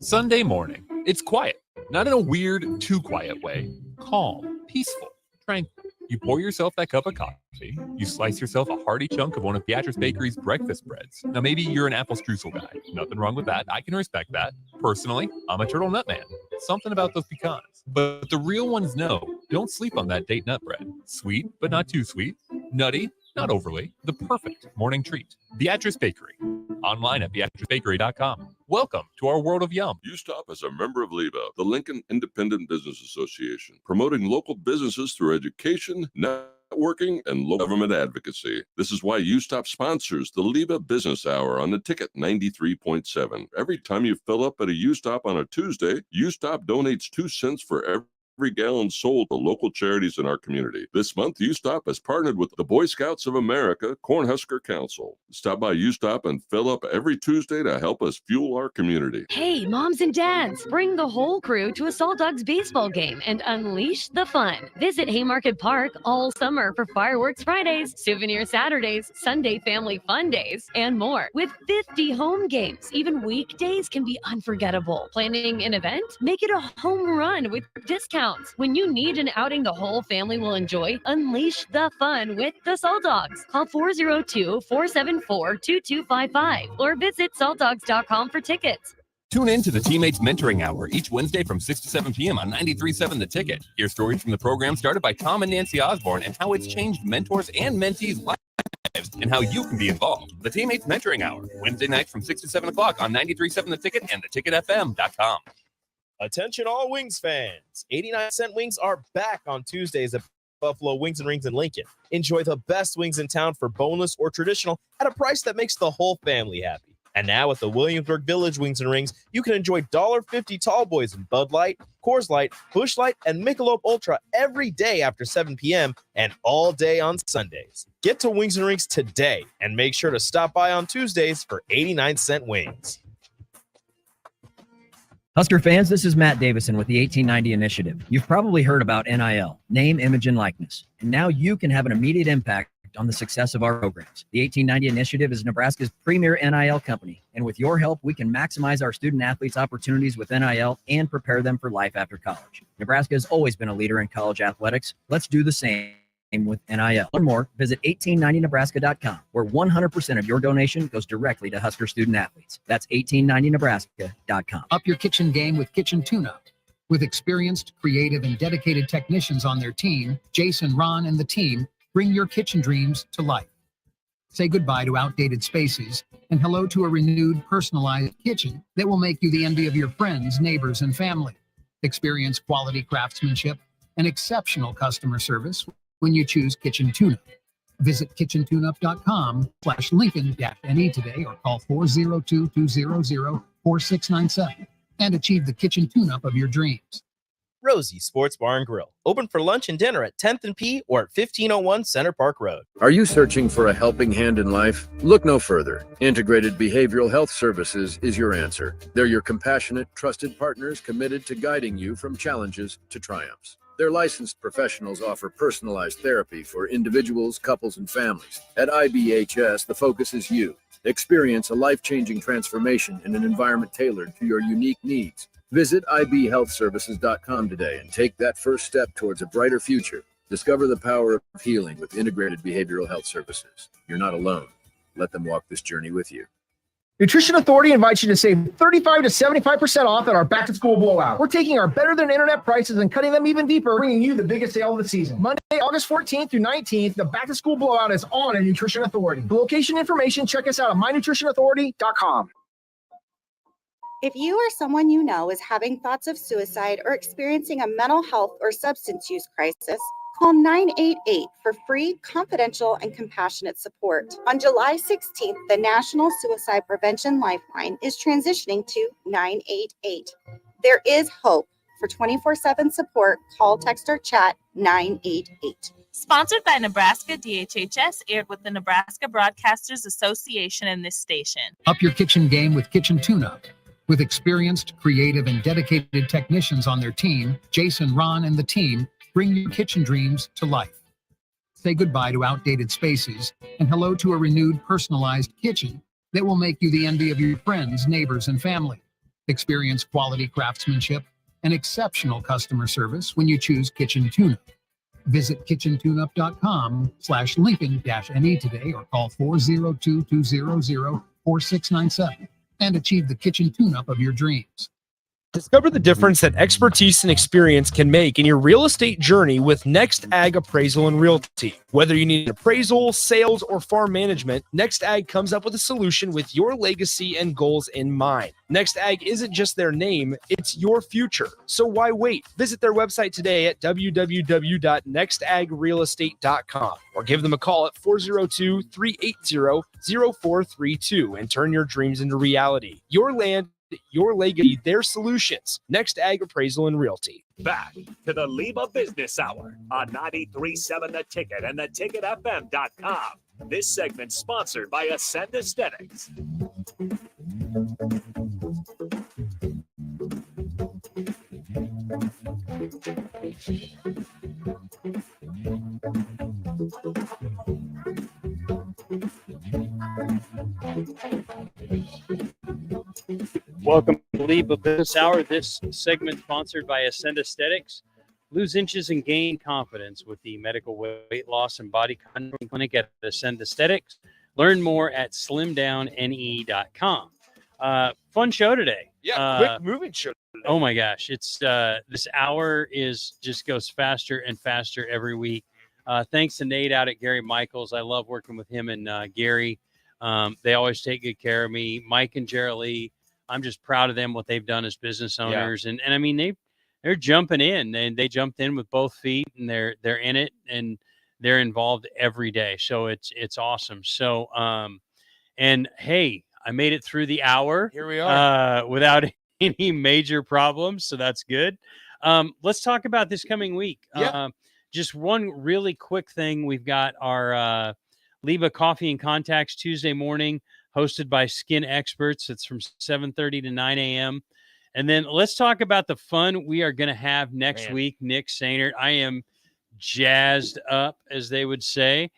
Sunday morning. It's quiet, not in a weird, too quiet way. Calm, peaceful, tranquil. You pour yourself that cup of coffee. You slice yourself a hearty chunk of one of Beatrice Bakery's breakfast breads. Now, maybe you're an apple streusel guy. Nothing wrong with that. I can respect that. Personally, I'm a turtle nut man. Something about those pecans. But the real ones know. Don't sleep on that date nut bread. Sweet, but not too sweet. Nutty, not overly. The perfect morning treat. Beatrice Bakery. Online at beatricebakery.com. Welcome to our world of yum. USTOP is a member of LIBA, the Lincoln Independent Business Association, promoting local businesses through education, networking, and local government advocacy. This is why USTOP sponsors the LIBA Business Hour on the Ticket 93.7. Every time you fill up at a USTOP on a Tuesday, USTOP donates 2 cents for every gallon sold to local charities in our community. This month, USTOP has partnered with the Boy Scouts of America Cornhusker Council. Stop by USTOP and fill up every Tuesday to help us fuel our community. Hey, moms and dads, bring the whole crew to a Salt Dogs baseball game and unleash the fun. Visit Haymarket Park all summer for fireworks Fridays, souvenir Saturdays, Sunday family fun days, and more. With 50 home games, even weekdays can be unforgettable. Planning an event? Make it a home run with discounts. When you need an outing the whole family will enjoy, unleash the fun with the Salt Dogs. Call 402-474-2255 or visit saltdogs.com for tickets. Tune in to the Teammates Mentoring Hour each Wednesday from 6 to 7 p.m. on 93.7 The Ticket. Hear stories from the program started by Tom and Nancy Osborne and how it's changed mentors and mentees' lives and how you can be involved. The Teammates Mentoring Hour, Wednesday nights from 6 to 7 o'clock on 93.7 The Ticket and theticketfm.com. Attention all Wings fans. 89-cent wings are back on Tuesdays at Buffalo Wings and Rings in Lincoln. Enjoy the best wings in town for boneless or traditional at a price that makes the whole family happy. And now at the Williamsburg Village Wings and Rings, you can enjoy $1.50 tall boys in Bud Light, Coors Light, Busch Light, and Michelob Ultra every day after 7 p.m. and all day on Sundays. Get to Wings and Rings today and make sure to stop by on Tuesdays for 89-cent wings. Husker fans, this is Matt Davison with the 1890 Initiative. You've probably heard about NIL, name, image, and likeness. And now you can have an immediate impact on the success of our programs. The 1890 Initiative is Nebraska's premier NIL company, and with your help, we can maximize our student athletes' opportunities with NIL and prepare them for life after college. Nebraska has always been a leader in college athletics. Let's do the same with NIL. Learn more, visit 1890nebraska.com, where 100% of your donation goes directly to Husker student athletes. That's 1890nebraska.com. Up your kitchen game with Kitchen Tune-Up. With experienced, creative, and dedicated technicians on their team, Jason, Ron, and the team bring your kitchen dreams to life. Say goodbye to outdated spaces and hello to a renewed, personalized kitchen that will make you the envy of your friends, neighbors, and family. Experience quality craftsmanship and exceptional customer service when you choose Kitchen Tune-Up. Visit kitchentune-up.com/Lincoln-NE today or call 402-200-4697 and achieve the kitchen tune-up of your dreams. Rosie Sports Bar and Grill. Open for lunch and dinner at 10th and P or at 1501 Center Park Road. Are you searching for a helping hand in life? Look no further. Integrated Behavioral Health Services is your answer. They're your compassionate, trusted partners committed to guiding you from challenges to triumphs. Their licensed professionals offer personalized therapy for individuals, couples, and families. At IBHS, the focus is you. Experience a life-changing transformation in an environment tailored to your unique needs. Visit ibhealthservices.com today and take that first step towards a brighter future. Discover the power of healing with integrated behavioral health services. You're not alone. Let them walk this journey with you. Nutrition Authority invites you to save 35 to 75% off at our back-to-school blowout. We're taking our better-than-internet prices and cutting them even deeper, bringing you the biggest sale of the season. Monday, August 14th through 19th, the back-to-school blowout is on at Nutrition Authority. For location information, check us out at mynutritionauthority.com. If you or someone you know is having thoughts of suicide or experiencing a mental health or substance use crisis, call 988 for free, confidential, and compassionate support. On July 16th, the National Suicide Prevention Lifeline is transitioning to 988. There is hope. For 24/7 support, call, text, or chat 988. Sponsored by Nebraska DHHS, aired with the Nebraska Broadcasters Association and this station. Up your kitchen game with Kitchen Tune-Up. With experienced, creative, and dedicated technicians on their team, Jason, Ron, and the team bring your kitchen dreams to life. Say goodbye to outdated spaces and hello to a renewed, personalized kitchen that will make you the envy of your friends, neighbors, and family. Experience quality craftsmanship and exceptional customer service when you choose Kitchen Tune-Up. Visit kitchentune-up.com/Lincoln-NE today or call 402-200-4697 and achieve the kitchen tune-up of your dreams. Discover the difference that expertise and experience can make in your real estate journey with Next Ag Appraisal and Realty. Whether you need appraisal, sales, or farm management, Next Ag comes up with a solution with your legacy and goals in mind. Next Ag isn't just their name, it's your future. So why wait? Visit their website today at www.nextagrealestate.com or give them a call at 402-380-0432 and turn your dreams into reality. Your land, your legacy, their solutions. Next Ag Appraisal and Realty. Back to the LIBA Business Hour on 93.7 The Ticket and theticketfm.com. This segment sponsored by Ascend Aesthetics. Welcome to LIBA Business Hour. This segment sponsored by Ascend Aesthetics. Lose inches and gain confidence with the medical weight loss and body contouring clinic at Ascend Aesthetics. Learn more at slimdowne.com. Fun show today. Yeah, quick moving show today. Oh my gosh, it's this hour just goes faster and faster every week. Thanks to Nate out at Gary Michaels. I love working with him and Gary. They always take good care of me. Mike and Jerry Lee, I'm just proud of them, what they've done as business owners. Yeah. And I mean, they're jumping in, and they jumped in with both feet, and they're in it, and they're involved every day. So it's awesome. So, and hey, I made it through the hour. Here we are without any major problems. So that's good. Let's talk about this coming week. Yeah. Just one really quick thing. We've got our LIBA Coffee and Contacts Tuesday morning, hosted by Skin Experts. It's from 7:30 to 9 a.m. And then let's talk about the fun we are going to have next week. Nick Sainert, I am jazzed up, as they would say.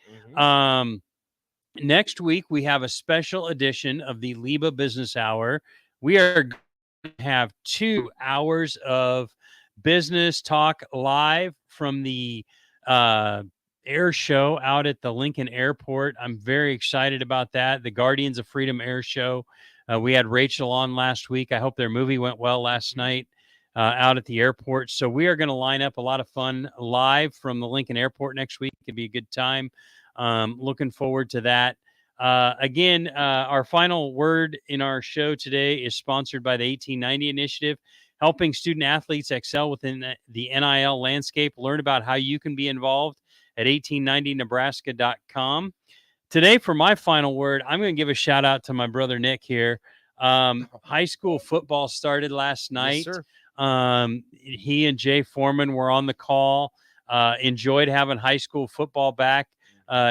Next week, we have a special edition of the LIBA Business Hour. We are going to have 2 hours of business talk live from the air show out at the Lincoln Airport. I'm very excited about that. The Guardians of Freedom Air Show. We had Rachel on last week. I hope their movie went well last night out at the airport. So we are going to line up a lot of fun live from the Lincoln Airport next week. It'll be a good time. Looking forward to that. Again, our final word in our show today is sponsored by the 1890 Initiative, helping student athletes excel within the NIL landscape. Learn about how you can be involved at 1890nebraska.com. Today, for my final word, I'm going to give a shout out to my brother Nick here. High school football started last night. Yes, sir. He and Jay Foreman were on the call. Enjoyed having high school football back.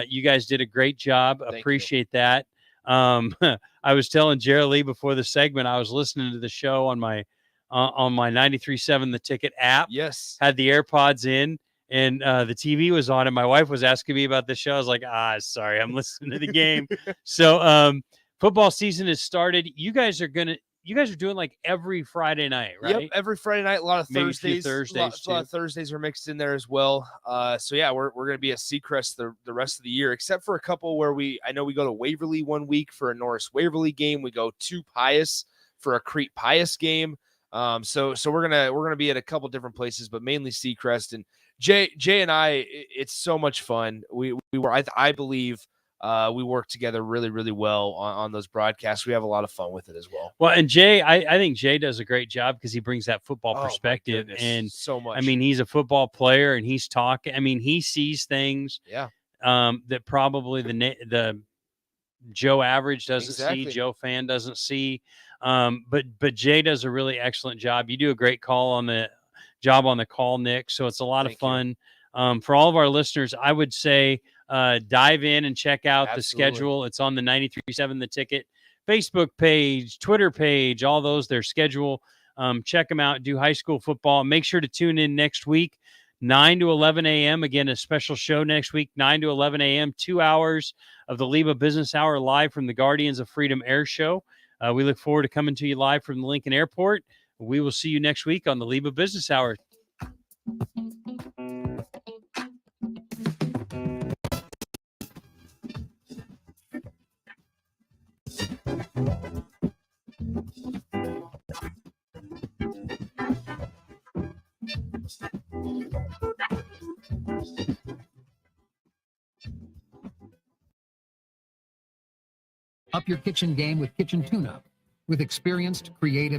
You guys did a great job. Appreciate that. I was telling Jerry Lee before the segment, I was listening to the show on my 93.7 The Ticket app. Yes. Had the AirPods in. And the TV was on, and my wife was asking me about the show. I was like, sorry, I'm listening to the game. So football season has started. You guys are doing like every Friday night, right? Yep, every Friday night. A lot of Maybe a Thursdays. few Thursdays, a lot of Thursdays are mixed in there as well. So yeah, we're going to be at Seacrest the rest of the year, except for a couple where I know we go to Waverly one week for a Norris Waverly game. We go to Pius for a Crete Pius game. So we're gonna be at a couple different places, but mainly Seacrest. And Jay and I, it's so much fun. I believe we work together really, really well on those broadcasts. We have a lot of fun with it as well. Well, and Jay, I think Jay does a great job because he brings that football perspective. And so much. I mean, he's a football player and he's talking. I mean, he sees things that probably the Joe average doesn't see, Joe fan doesn't see. But Jay does a really excellent job. You do a great on the call, Nick. So it's a lot of fun. For all of our listeners, I would say dive in and check out the schedule. It's on the 93.7 The Ticket Facebook page, Twitter page, all those, their schedule. Check them out. Do high school football. Make sure to tune in next week, 9 to 11 a.m. Again, a special show next week, 9 to 11 a.m., 2 hours of the LIBA Business Hour live from the Guardians of Freedom Air Show. We look forward to coming to you live from the Lincoln Airport. We will see you next week on the LIBA Business Hour. Up your kitchen game with Kitchen Tune-Up. With experienced, creative, and